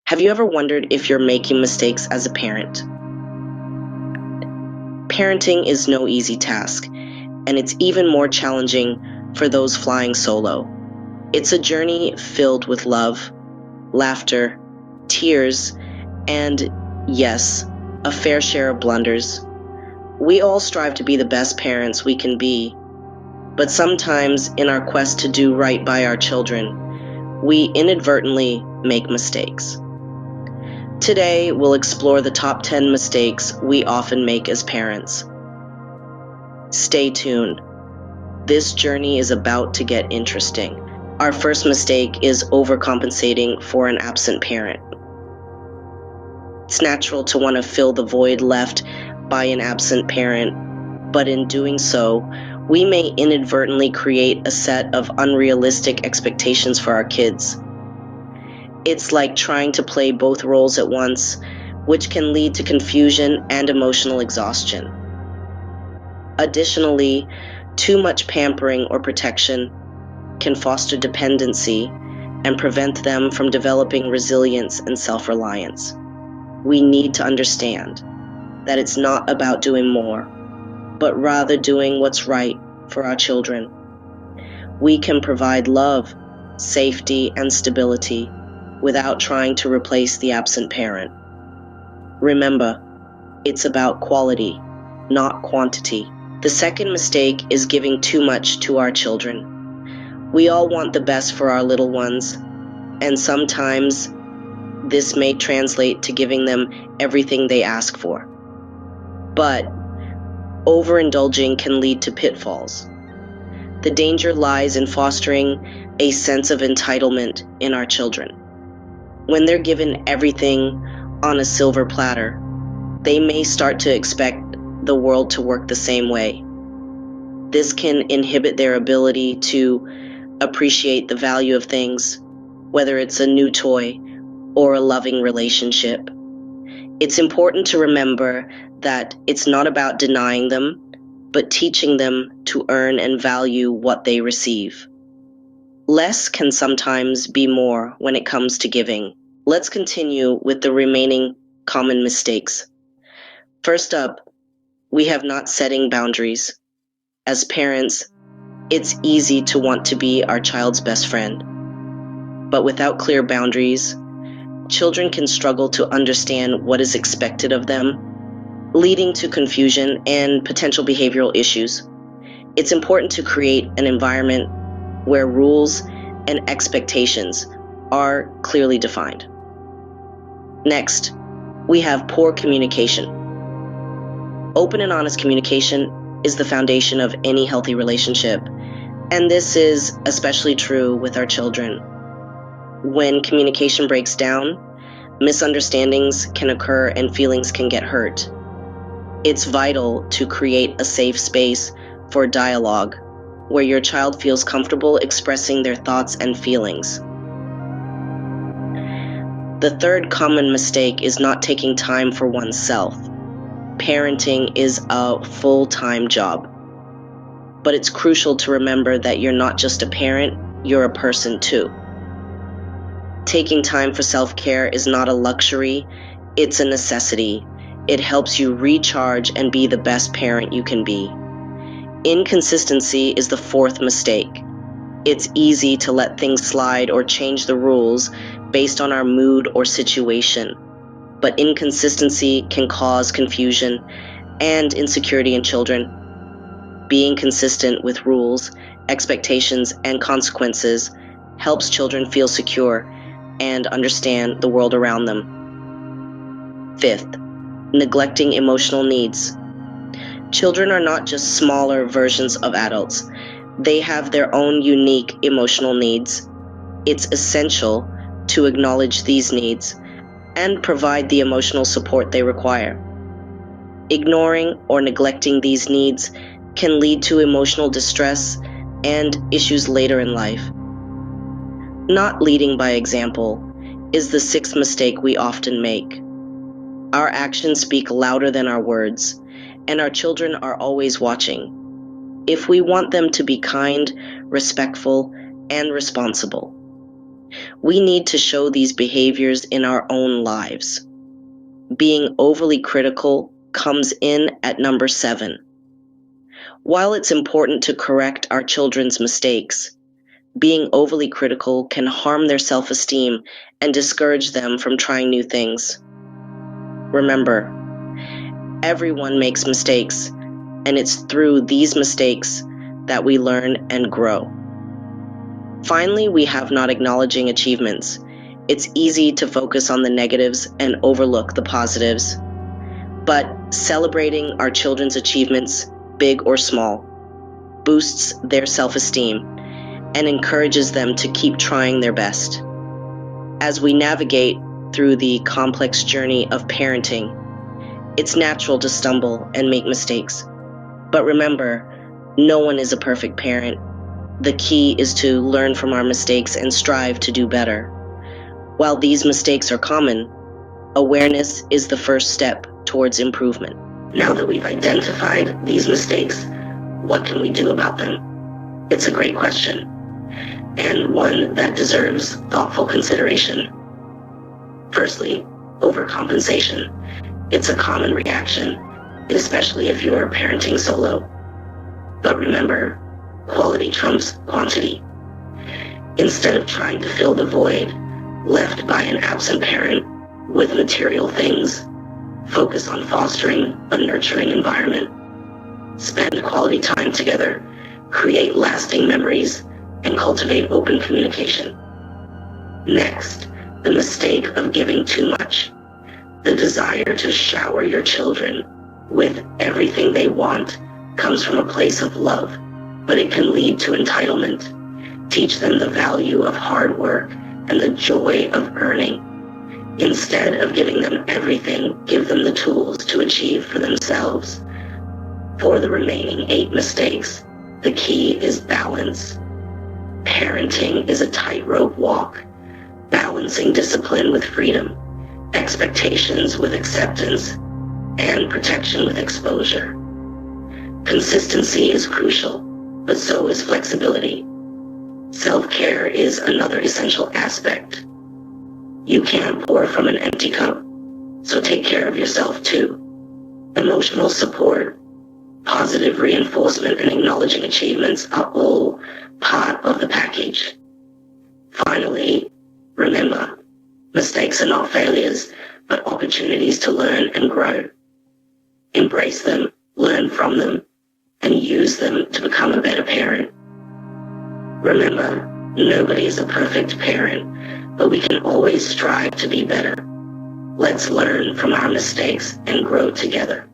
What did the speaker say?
Have you ever wondered if you're making mistakes as a parent? Parenting is no easy task, and it's even more challenging for those flying solo. It's a journey filled with love, laughter, tears, and, yes, a fair share of blunders. We all strive to be the best parents we can be, but sometimes in our quest to do right by our children, we inadvertently make mistakes. Today, we'll explore the top 10 mistakes we often make as parents. Stay tuned. This journey is about to get interesting. Our first mistake is overcompensating for an absent parent. It's natural to want to fill the void left by an absent parent, but in doing so, we may inadvertently create a set of unrealistic expectations for our kids. It's like trying to play both roles at once, which can lead to confusion and emotional exhaustion. Additionally, too much pampering or protection can foster dependency and prevent them from developing resilience and self-reliance. We need to understand that it's not about doing more, but rather doing what's right for our children. We can provide love, safety, and stability without trying to replace the absent parent. Remember, it's about quality, not quantity. The second mistake is giving too much to our children. We all want the best for our little ones, and sometimes this may translate to giving them everything they ask for. But overindulging can lead to pitfalls. The danger lies in fostering a sense of entitlement in our children. When they're given everything on a silver platter, they may start to expect the world to work the same way. This can inhibit their ability to appreciate the value of things, whether it's a new toy or a loving relationship. It's important to remember that it's not about denying them, but teaching them to earn and value what they receive. Less can sometimes be more when it comes to giving. Let's continue with the remaining common mistakes. First up, we have not setting boundaries. As parents, it's easy to want to be our child's best friend. But without clear boundaries, children can struggle to understand what is expected of them, leading to confusion and potential behavioral issues. It's important to create an environment where rules and expectations are clearly defined. Next, we have poor communication. Open and honest communication is the foundation of any healthy relationship, and this is especially true with our children. When communication breaks down, misunderstandings can occur and feelings can get hurt. It's vital to create a safe space for dialogue where your child feels comfortable expressing their thoughts and feelings. The third common mistake is not taking time for oneself. Parenting is a full-time job, but it's crucial to remember that you're not just a parent, you're a person too. Taking time for self-care is not a luxury, it's a necessity. It helps you recharge and be the best parent you can be. Inconsistency is the fourth mistake. It's easy to let things slide or change the rules based on our mood or situation, but inconsistency can cause confusion and insecurity in children. Being consistent with rules, expectations, and consequences helps children feel secure and understand the world around them. Fifth, neglecting emotional needs. Children are not just smaller versions of adults. They have their own unique emotional needs. It's essential to acknowledge these needs and provide the emotional support they require. Ignoring or neglecting these needs can lead to emotional distress and issues later in life. Not leading by example is the sixth mistake we often make. Our actions speak louder than our words, and our children are always watching. If we want them to be kind, respectful, and responsible, We need to show these behaviors in our own lives. Being overly critical comes in at number 7. While it's important to correct our children's mistakes, being overly critical can harm their self-esteem and discourage them from trying new things. Remember, everyone makes mistakes, and it's through these mistakes that we learn and grow. Finally, we have not acknowledging achievements. It's easy to focus on the negatives and overlook the positives. But celebrating our children's achievements, big or small, boosts their self-esteem and encourages them to keep trying their best. As we navigate through the complex journey of parenting, it's natural to stumble and make mistakes. But remember, no one is a perfect parent. The key is to learn from our mistakes and strive to do better. While these mistakes are common, awareness is the first step towards improvement. Now that we've identified these mistakes, what can we do about them? It's a great question, and one that deserves thoughtful consideration. Firstly, overcompensation. It's a common reaction, especially if you're parenting solo. But remember, quality trumps quantity. Instead of trying to fill the void left by an absent parent with material things, focus on fostering a nurturing environment. Spend quality time together, create lasting memories, and cultivate open communication. Next, the mistake of giving too much. The desire to shower your children with everything they want comes from a place of love, but it can lead to entitlement. Teach them the value of hard work and the joy of earning. Instead of giving them everything, give them the tools to achieve for themselves. For the remaining 8 mistakes, the key is balance. Parenting is a tightrope walk, balancing discipline with freedom, expectations with acceptance, and protection with exposure. Consistency is crucial, but so is flexibility. Self-care is another essential aspect. You can't pour from an empty cup, so take care of yourself too. Emotional support, positive reinforcement, and acknowledging achievements are all part of the package. Finally, remember, mistakes are not failures, but opportunities to learn and grow. Embrace them, learn from them, and use them to become a better parent. Remember, nobody is a perfect parent, but we can always strive to be better. Let's learn from our mistakes and grow together.